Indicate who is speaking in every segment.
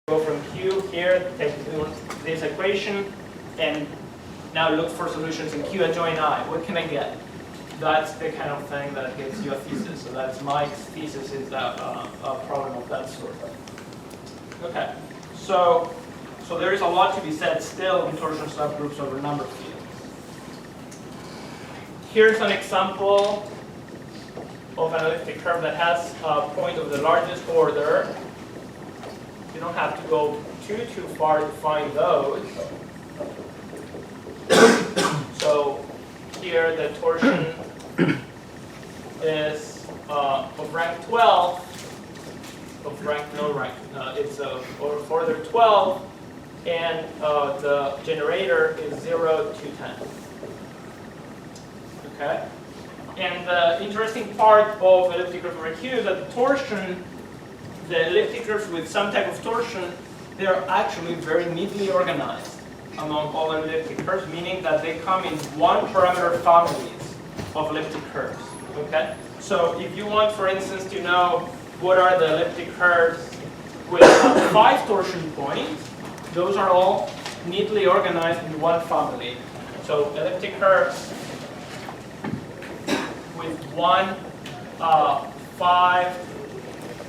Speaker 1: Go from Q here, take this equation, and now look for solutions in Q adjoin I. What can I get? That's the kind of thing that gives you a thesis. So that's Mike's thesis is a problem of that sort. Okay, so there is a lot to be said still in torsion subgroups over number fields. Here's an example of an elliptic curve that has a point of the largest order. You don't have to go too far to find those. So here the torsion is of rank 12, it's of order 12, and the generator is 0 to 10. Okay? And the interesting part of elliptic curves over Q is that the torsion, the elliptic curves with some type of torsion, they are actually very neatly organized among all elliptic curves, meaning that they come in one parameter families of elliptic curves. Okay? So if you want, for instance, to know what are the elliptic curves with 5 torsion points, those are all neatly organized in one family. So elliptic curves with 5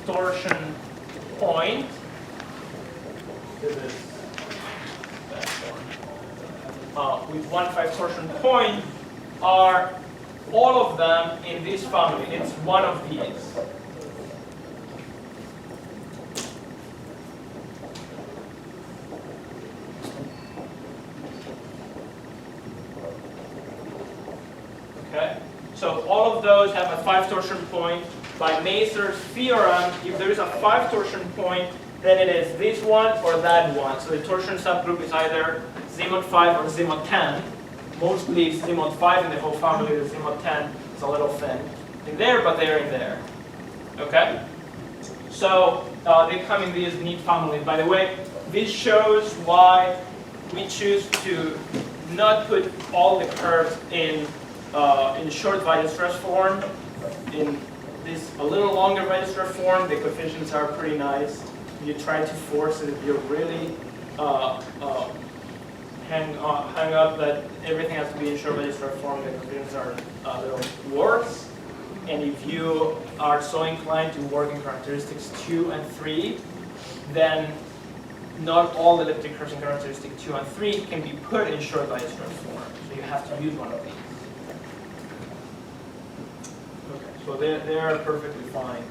Speaker 1: torsion point, with 5 torsion point are all of them in this family. It's one of these. Okay, so all of those have a 5 torsion point. By Mazur's theorem, if there is a 5 torsion point, then it is this one or that one. So the torsion subgroup is either Z mod 5 or Z mod 10. Mostly Z mod 5 in the whole family. The Z mod 10 is a little thin in there, but they're in there. Okay? So they come in these neat families. By the way, this shows why we choose to not put all the curves in short Weierstrass form. In this a little longer Weierstrass form, the coefficients are pretty nice. You try to force it if you really hang up that everything has to be in short Weierstrass form, the coefficients are a little worse. And if you are so inclined to work in characteristics 2 and 3, then not all elliptic curves in characteristic 2 and 3 can be put in short Weierstrass form. So you have to use one of these. So they're perfectly fine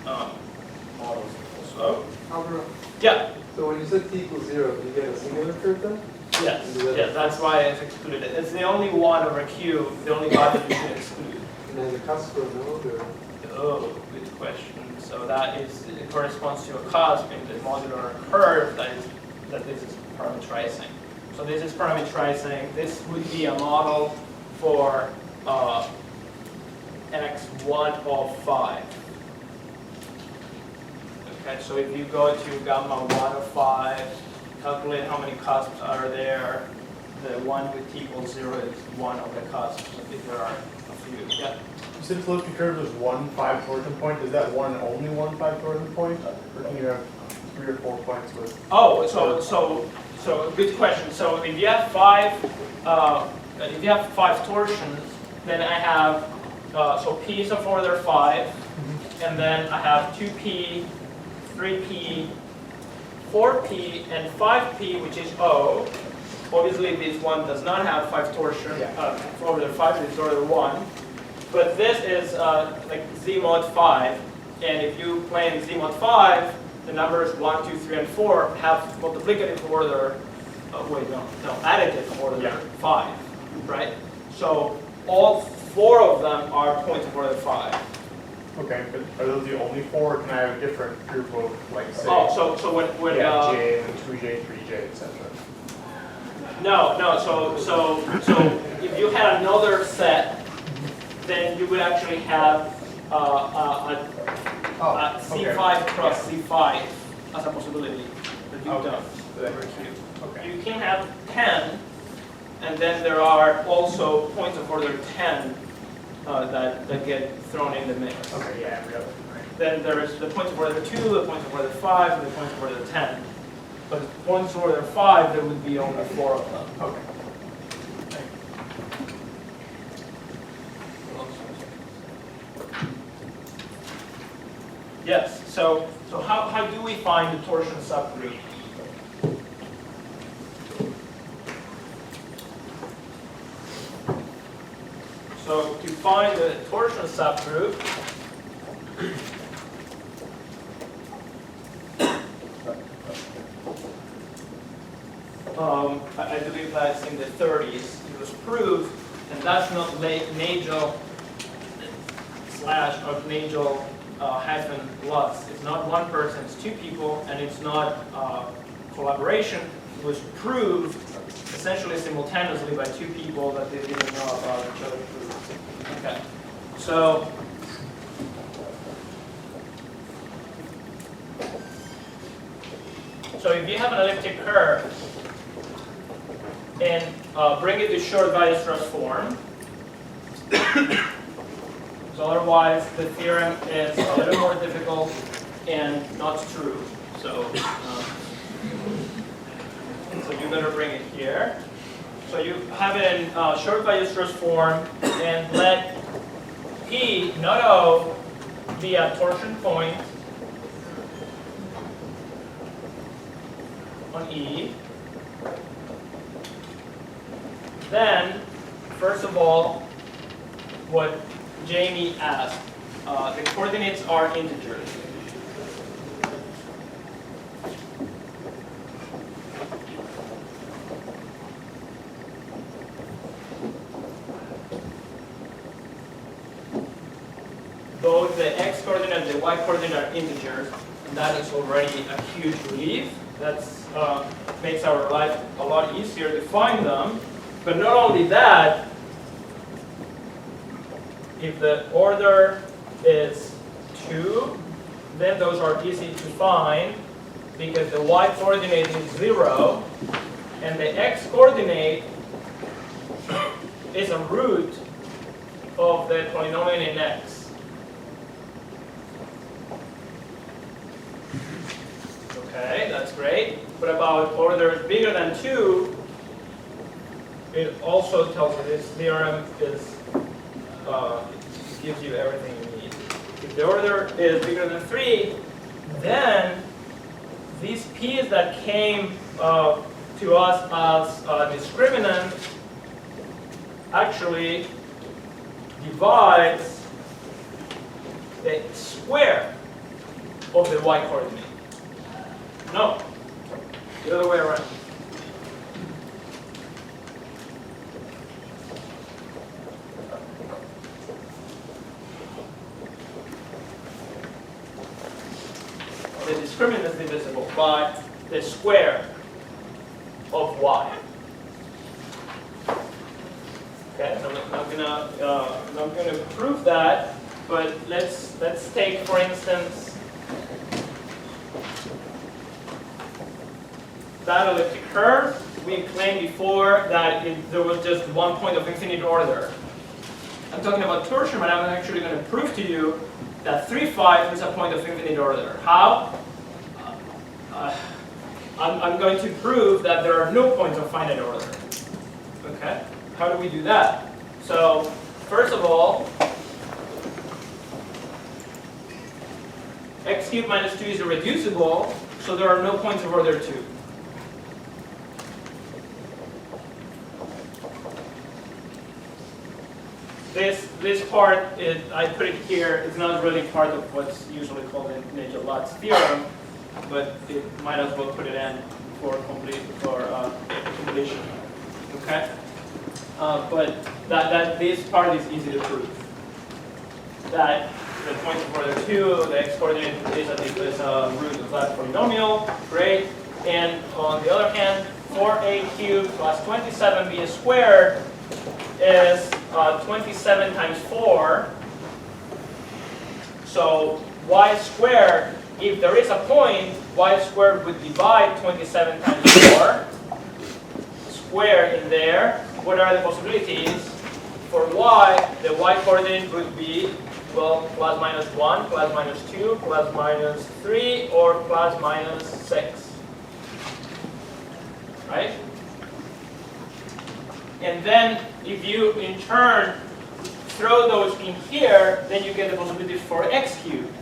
Speaker 1: models. So,
Speaker 2: Álvaro,
Speaker 1: yeah.
Speaker 2: so when you said t equals 0, do you get a singular curve then?
Speaker 1: Yes. Yes, that's why it's excluded. It's the only one over Q, the only value you can exclude.
Speaker 2: And then the cusp of node, or?
Speaker 1: Oh, good question. So that is, it corresponds to a cusp in the modular curve that this is parametrizing. So this is parametrizing. This would be a model for x1 of 5. Okay, so if you go to gamma 1 of 5, calculate how many cusps are there. The one with t equals 0 is one of the cusps, if there are a few. Yeah.
Speaker 3: You said elliptic curve is 1 5 torsion point. Is that one only 1 5 torsion point? Or can you have 3 or 4 points with?
Speaker 1: Oh, so good question. So if you have 5 torsions, then I have so P is of order 5, and then I have 2P, 3P, 4P, and 5P, which is O. Obviously, this one does not have 5 torsion. For order 5, it's order 1. But this is like Z mod 5, and if you play in Z mod 5, the numbers 1, 2, 3, and 4 have multiplicative order. Additive order 5, right? So all 4 of them are points of order 5.
Speaker 3: Okay, but are those the only 4, or can I have a different group of, like, say,
Speaker 1: so when
Speaker 3: J and 2J, 3J, etc.?
Speaker 1: No. So if you had another set, then you would actually have C5 cross C5 as a possibility that you don't. Okay. You can have 10, and then there are also points of order 10 that get thrown in the mix.
Speaker 3: Okay, yeah, really.
Speaker 1: Then there is the points of order 2, the points of order 5, and the points of order 10. But points order 5, there would be only 4 of them.
Speaker 3: Okay.
Speaker 1: Yes, so how do we find the torsion subgroup? So to find the torsion subgroup, I believe that's in the 30s. It was proved, and that's not Nagel / or Nagel hyphen Lutz. It's not one person, it's 2 people, and it's not collaboration. It was proved essentially simultaneously by 2 people that they didn't know about each other. Okay, so if you have an elliptic curve and bring it to short Weierstrass form, so otherwise the theorem is a little more difficult and not true. So you better bring it here. So you have it in short Weierstrass form and let P, not O, be a torsion point on E. Then, first of all, what Jamie asked, the coordinates are integers. Both the x coordinate and the y coordinate are integers, and that is already a huge relief. That makes our life a lot easier to find them. But not only that, if the order is 2, then those are easy to find because the y coordinate is 0, and the x coordinate is a root of the polynomial in x. Okay, that's great. But about orders bigger than 2, it also tells you this theorem is gives you everything you need. If the order is bigger than 3, then these p's that came to us as a discriminant actually divides the square of the y coordinate. No, the other way around. The discriminant is divisible by the square of y. Okay, so I'm not gonna prove that, but let's take, for instance, that elliptic curve. We claimed before that there was just one point of infinite order. I'm talking about torsion, but I'm actually going to prove to you that 3, 5 is a point of infinite order. How? I'm going to prove that there are no points of finite order. Okay? How do we do that? So, first of all, x cubed minus 2 is irreducible, so there are no points of order 2. This part, I put it here, it's not really part of what's usually called the Nagel-Lutz theorem, but it might as well put it in for completion. Okay? But this part is easy to prove. That the point of order 2, the x coordinate is a root of that polynomial, great. And on the other hand, 4a cubed plus 27b squared is 27 times 4. So y squared, if there is a point, y squared would divide 27 times 4 squared in there. What are the possibilities? For y, the y coordinate would be, well, plus minus 1, plus minus 2, plus minus 3, or plus minus 6. right? And then if you in turn throw those in here, then you get the possibility for x cubed.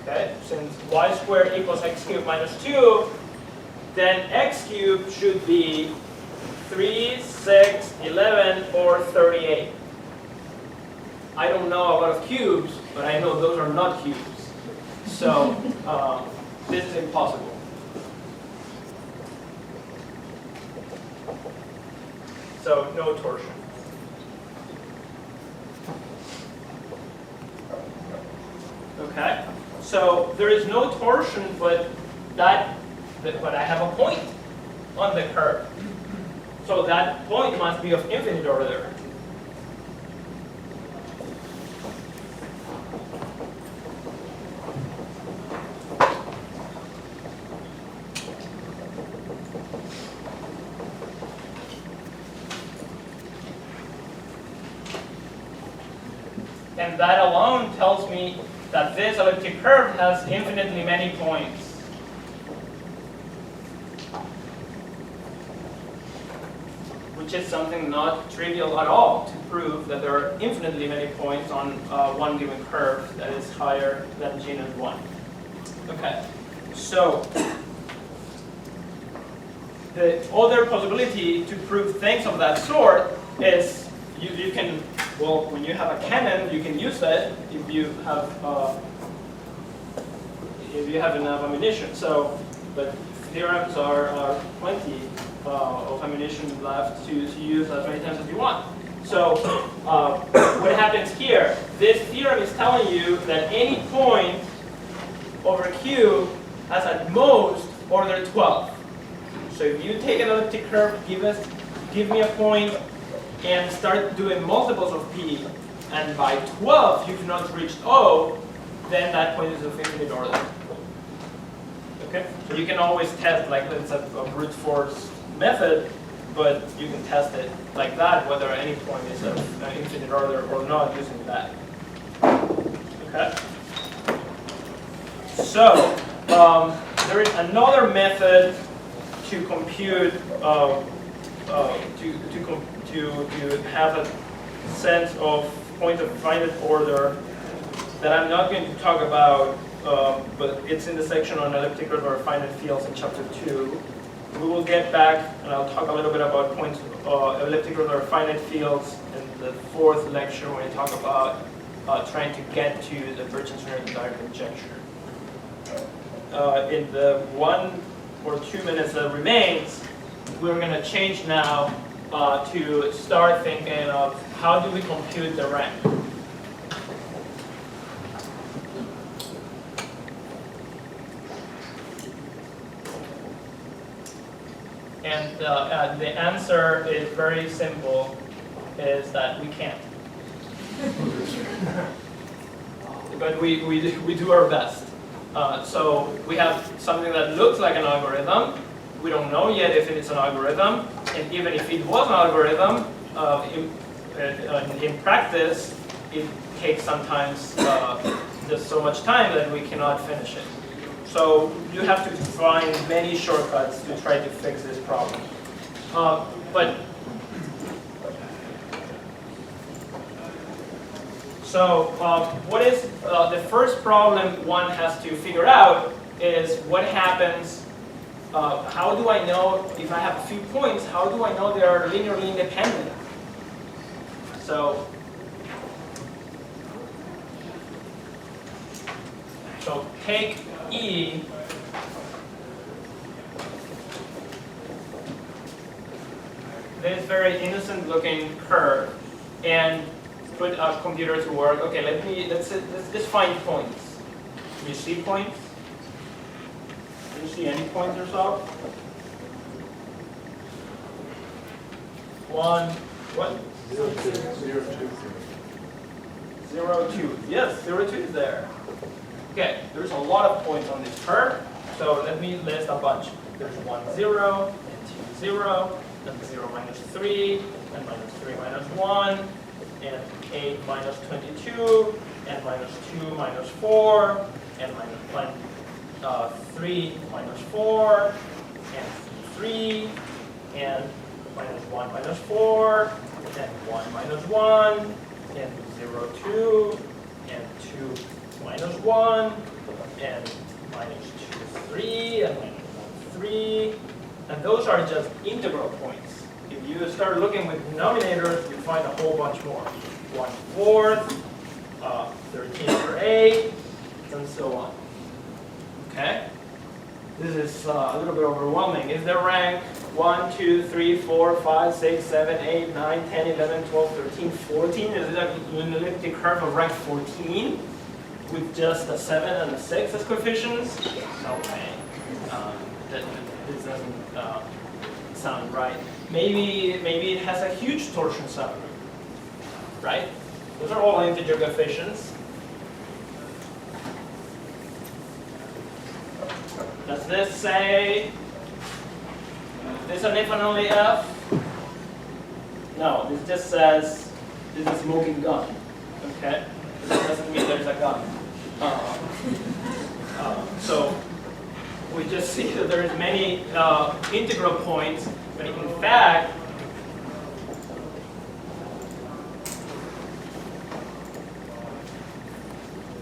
Speaker 1: Okay, since y squared equals x cubed minus 2, then x cubed should be 3, 6, 11, or 38. I don't know a lot of cubes, but I know those are not cubes. So this is impossible. So no torsion. Okay, so there is no torsion, but I have a point on the curve. So that point must be of infinite order. And that alone tells me that this elliptic curve has infinitely many points. Which is something not trivial at all to prove that there are infinitely many points on one given curve that is higher than g naught 1. Okay, so the other possibility to prove things of that sort is you can, well, when you have a cannon, you can use it if you have enough ammunition. So, but theorems are plenty of ammunition left to use as many times as you want. So what happens here? This theorem is telling you that any point over Q has at most order 12. So if you take an elliptic curve, give me a point, and start doing multiples of P, and by 12 you've not reached O, then that point is of infinite order. Okay? So you can always test, like it's a brute force method, but you can test it like that, whether any point is of infinite order or not using that. Okay? So there is another method to compute, to have a sense of point of finite order that I'm not going to talk about, but it's in the section on elliptic or finite fields in chapter 2. We will get back and I'll talk a little bit about points, elliptic or finite fields in the 4th lecture when we talk about trying to get to the Birch-Swinnerton direct conjecture. In the 1 or 2 minutes that remains, we're going to change now to start thinking of how do we compute the rank. And the answer is very simple, is that we can't. But we do our best. So we have something that looks like an algorithm. We don't know yet if it's an algorithm. And even if it was an algorithm, in practice, it takes sometimes just so much time that we cannot finish it. So you have to find many shortcuts to try to fix this problem. What is the first problem one has to figure out is what happens, how do I know if I have a few points, how do I know they are linearly independent? So take E, this very innocent looking curve, and put a computer to work. Okay, let's just find points. Can you see points? Can you see any points or so? 1, what?
Speaker 2: 0, 2, 0, 2.
Speaker 1: 0, 2. Yes, 0, 2 is there. Okay, there's a lot of points on this curve, so let me list a bunch. There's 1, 0, and 2, 0, and 0 minus 3, and minus 3 minus 1, and 8 minus 22, and minus 2 minus 4, and minus 1. 3 minus 4, and 3, and minus 1 minus 4, and 1 minus 1, and 0, 2, and 2 minus 1, and minus 2, 3, and minus 1, 3. And those are just integral points. If you start looking with denominators, you find a whole bunch more. 1/4, 13/8, and so on. Okay? This is a little bit overwhelming. Is there rank 1, 2, 3, 4, 5, 6, 7, 8, 9, 10, 11, 12, 13, 14? Is it an elliptic curve of rank 14 with just a 7 and a 6 as coefficients? No way. This doesn't sound right. Maybe it has a huge torsion subgroup, right? Those are all integer coefficients. Does this say, this an if and only if? No, this just says, this is a smoking gun, okay? This doesn't mean there's a gun. So we just see that there is many integral points, but in fact,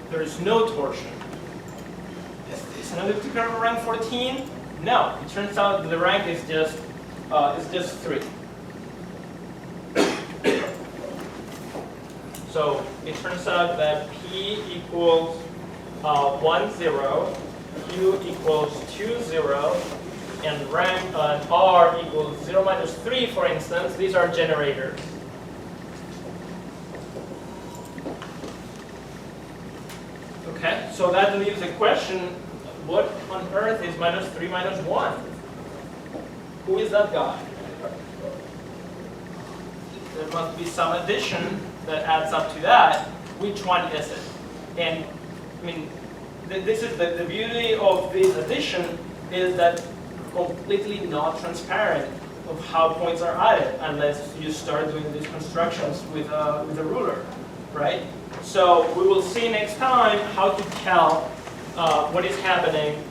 Speaker 1: there is no torsion. Is this an elliptic curve of rank 14? No. It turns out that the rank is just 3. So it turns out that P equals 1, 0, Q equals 2, 0, and rank R equals 0 minus 3, for instance. These are generators. Okay, so that leaves a question, what on earth is minus 3 minus 1? Who is that guy? There must be some addition that adds up to that. Which one is it? And I mean, this is the beauty of this addition is that completely not transparent of how points are added unless you start doing these constructions with a ruler, right? So we will see next time how to tell what is happening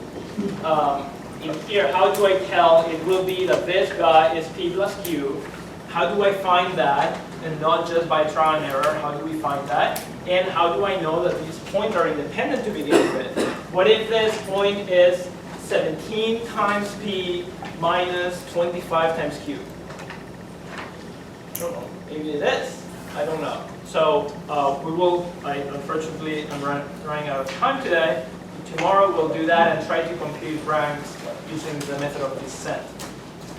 Speaker 1: in here. How do I tell it will be that this guy is P plus Q? How do I find that? And not just by trial and error, how do we find that? And how do I know that these points are independent to begin with? What if this point is 17 times P minus 25 times Q? I don't know. Maybe it is. I don't know. So unfortunately, I'm running out of time today. Tomorrow we'll do that and try to compute ranks using the method of descent.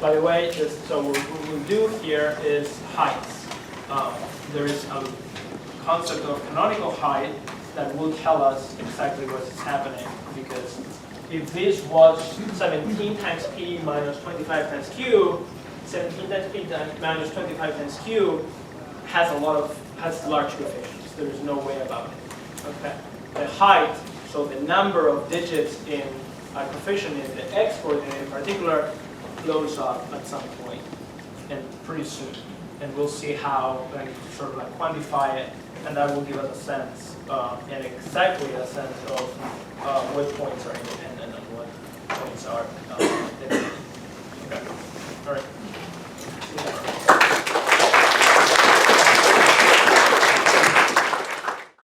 Speaker 1: By the way, so what we'll do here is heights. There is a concept of canonical height that will tell us exactly what is happening, because if this was 17 times P minus 25 times Q, 17 times P minus 25 times Q has large coefficients. There is no way about it. Okay. The height, so the number of digits in a coefficient in the x coordinate in particular, blows up at some point, and pretty soon. And we'll see how and sort of like quantify it, and that will give us a sense, and exactly a sense of what points are independent and what points are dependent. Okay. All right. See you tomorrow.